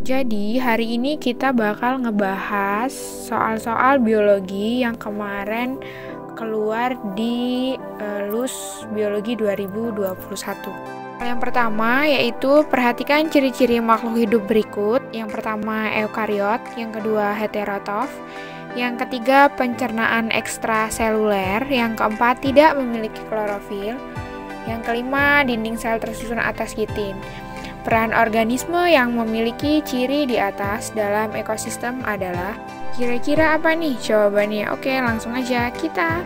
Jadi, hari ini kita bakal ngebahas soal-soal biologi yang kemarin keluar di LUS Biologi 2021. Yang pertama yaitu perhatikan ciri-ciri makhluk hidup berikut. Yang pertama eukariot, yang kedua heterotrof, yang ketiga pencernaan ekstraseluler, yang keempat tidak memiliki klorofil, yang kelima dinding sel tersusun atas kitin. Peran organisme yang memiliki ciri di atas dalam ekosistem adalah kira-kira apa nih jawabannya? Oke, langsung aja kita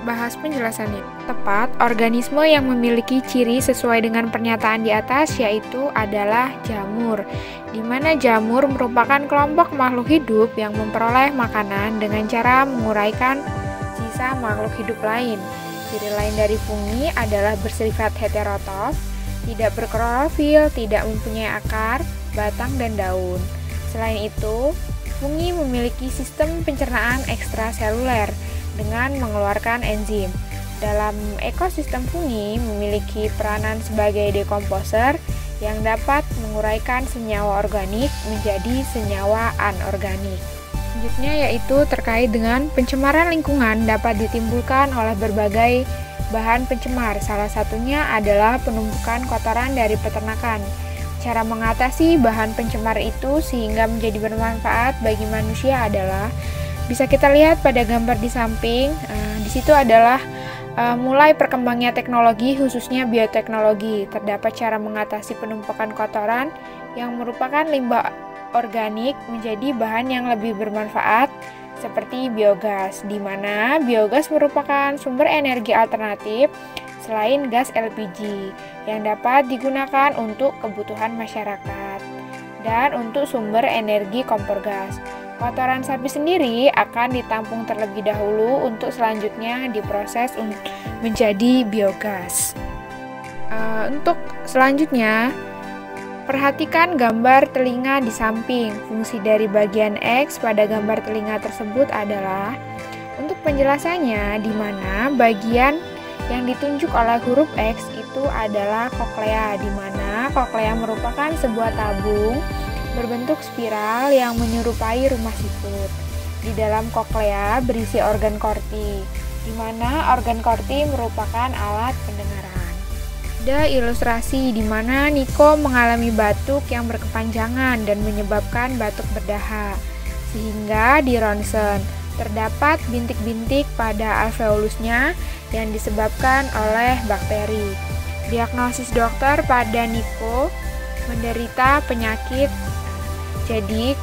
bahas penjelasannya. Tepat, organisme yang memiliki ciri sesuai dengan pernyataan di atas yaitu adalah jamur, di mana jamur merupakan kelompok makhluk hidup yang memperoleh makanan dengan cara menguraikan sisa makhluk hidup lain. Ciri lain dari fungi adalah bersifat heterotrof, tidak berklorofil, tidak mempunyai akar, batang, dan daun. Selain itu, fungi memiliki sistem pencernaan ekstraseluler dengan mengeluarkan enzim. Dalam ekosistem fungi memiliki peranan sebagai dekomposer yang dapat menguraikan senyawa organik menjadi senyawa anorganik. Selanjutnya yaitu terkait dengan pencemaran lingkungan dapat ditimbulkan oleh berbagai bahan pencemar, salah satunya adalah penumpukan kotoran dari peternakan. Cara mengatasi bahan pencemar itu sehingga menjadi bermanfaat bagi manusia adalah bisa kita lihat pada gambar di samping. Di situ adalah mulai perkembangnya teknologi, khususnya bioteknologi. Terdapat cara mengatasi penumpukan kotoran yang merupakan limbah organik menjadi bahan yang lebih bermanfaat, seperti biogas, di mana biogas merupakan sumber energi alternatif selain gas LPG yang dapat digunakan untuk kebutuhan masyarakat dan untuk sumber energi kompor gas. Kotoran sapi sendiri akan ditampung terlebih dahulu untuk selanjutnya diproses menjadi biogas. Untuk selanjutnya, perhatikan gambar telinga di samping. Fungsi dari bagian X pada gambar telinga tersebut adalah untuk penjelasannya, di mana bagian yang ditunjuk oleh huruf X itu adalah koklea, di mana koklea merupakan sebuah tabung berbentuk spiral yang menyerupai rumah siput. Di dalam koklea berisi organ korti, di mana organ korti merupakan alat pendengaran. Ada ilustrasi di mana Niko mengalami batuk yang berkepanjangan dan menyebabkan batuk berdahak, sehingga di ronsen terdapat bintik-bintik pada alveolusnya yang disebabkan oleh bakteri. Diagnosis dokter pada Niko menderita penyakit. Jadi,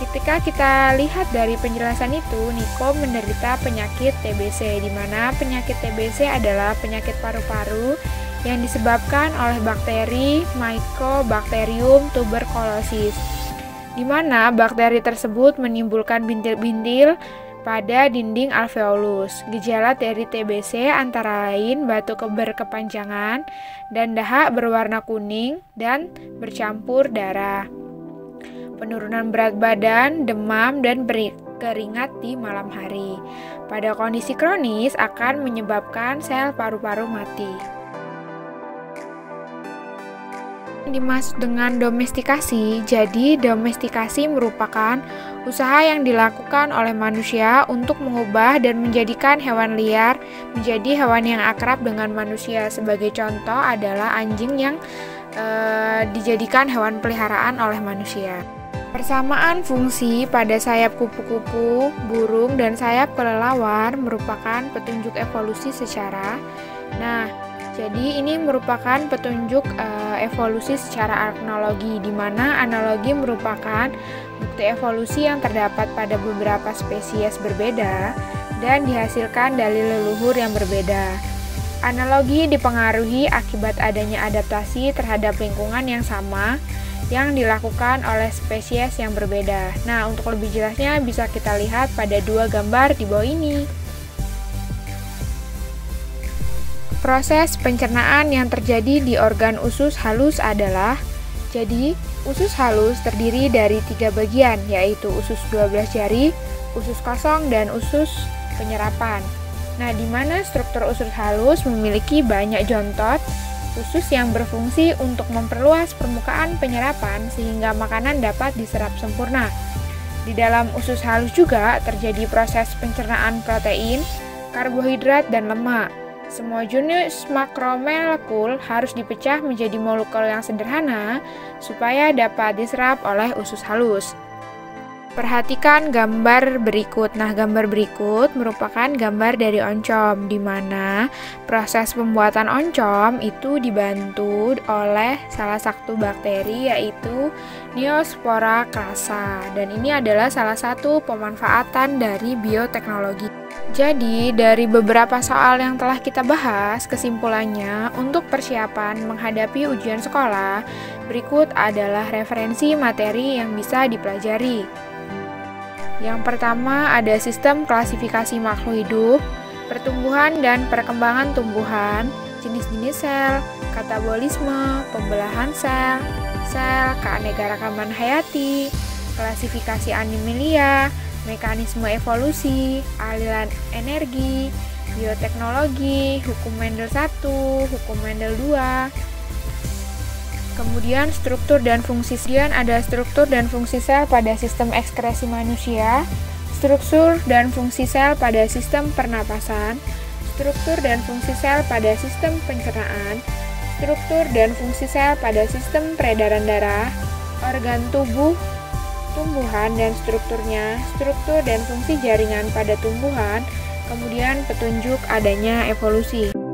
ketika kita lihat dari penjelasan itu, Niko menderita penyakit TBC, di mana penyakit TBC adalah penyakit paru-paru yang disebabkan oleh bakteri Mycobacterium tuberculosis, di mana bakteri tersebut menimbulkan bintil-bintil pada dinding alveolus. Gejala dari TBC antara lain batuk berkepanjangan dan dahak berwarna kuning dan bercampur darah, penurunan berat badan, demam, dan keringat di malam hari. Pada kondisi kronis akan menyebabkan sel paru-paru mati. Dimaksud dengan domestikasi, jadi domestikasi merupakan usaha yang dilakukan oleh manusia untuk mengubah dan menjadikan hewan liar menjadi hewan yang akrab dengan manusia. Sebagai contoh adalah anjing yang dijadikan hewan peliharaan oleh manusia. Persamaan fungsi pada sayap kupu-kupu, burung, dan sayap kelelawar merupakan petunjuk evolusi secara. Jadi ini merupakan petunjuk evolusi secara analogi, di mana analogi merupakan bukti evolusi yang terdapat pada beberapa spesies berbeda dan dihasilkan dari leluhur yang berbeda. Analogi dipengaruhi akibat adanya adaptasi terhadap lingkungan yang sama yang dilakukan oleh spesies yang berbeda. Nah, untuk lebih jelasnya bisa kita lihat pada dua gambar di bawah ini. Proses pencernaan yang terjadi di organ usus halus adalah, jadi usus halus terdiri dari 3 bagian, yaitu usus 12 jari, usus kosong, dan usus penyerapan. Nah, di mana struktur usus halus memiliki banyak jontot usus yang berfungsi untuk memperluas permukaan penyerapan sehingga makanan dapat diserap sempurna. Di dalam usus halus juga terjadi proses pencernaan protein, karbohidrat, dan lemak. Semua jenis makromolekul harus dipecah menjadi molekul yang sederhana supaya dapat diserap oleh usus halus. Perhatikan gambar berikut. Nah, gambar berikut merupakan gambar dari oncom, di mana proses pembuatan oncom itu dibantu oleh salah satu bakteri yaitu Neospora crassa. Dan ini adalah salah satu pemanfaatan dari bioteknologi. Jadi, dari beberapa soal yang telah kita bahas, kesimpulannya untuk persiapan menghadapi ujian sekolah, berikut adalah referensi materi yang bisa dipelajari. Yang pertama ada sistem klasifikasi makhluk hidup, pertumbuhan dan perkembangan tumbuhan, jenis-jenis sel, katabolisme, pembelahan sel, sel keanekaragaman hayati, klasifikasi animalia, mekanisme evolusi, aliran energi, bioteknologi, hukum Mendel 1, hukum Mendel 2. Kemudian struktur dan fungsi. Kemudian ada struktur dan fungsi sel pada sistem ekskresi manusia, struktur dan fungsi sel pada sistem pernapasan, struktur dan fungsi sel pada sistem pencernaan, struktur dan fungsi sel pada sistem peredaran darah, organ tubuh, tumbuhan dan strukturnya, struktur dan fungsi jaringan pada tumbuhan, kemudian petunjuk adanya evolusi.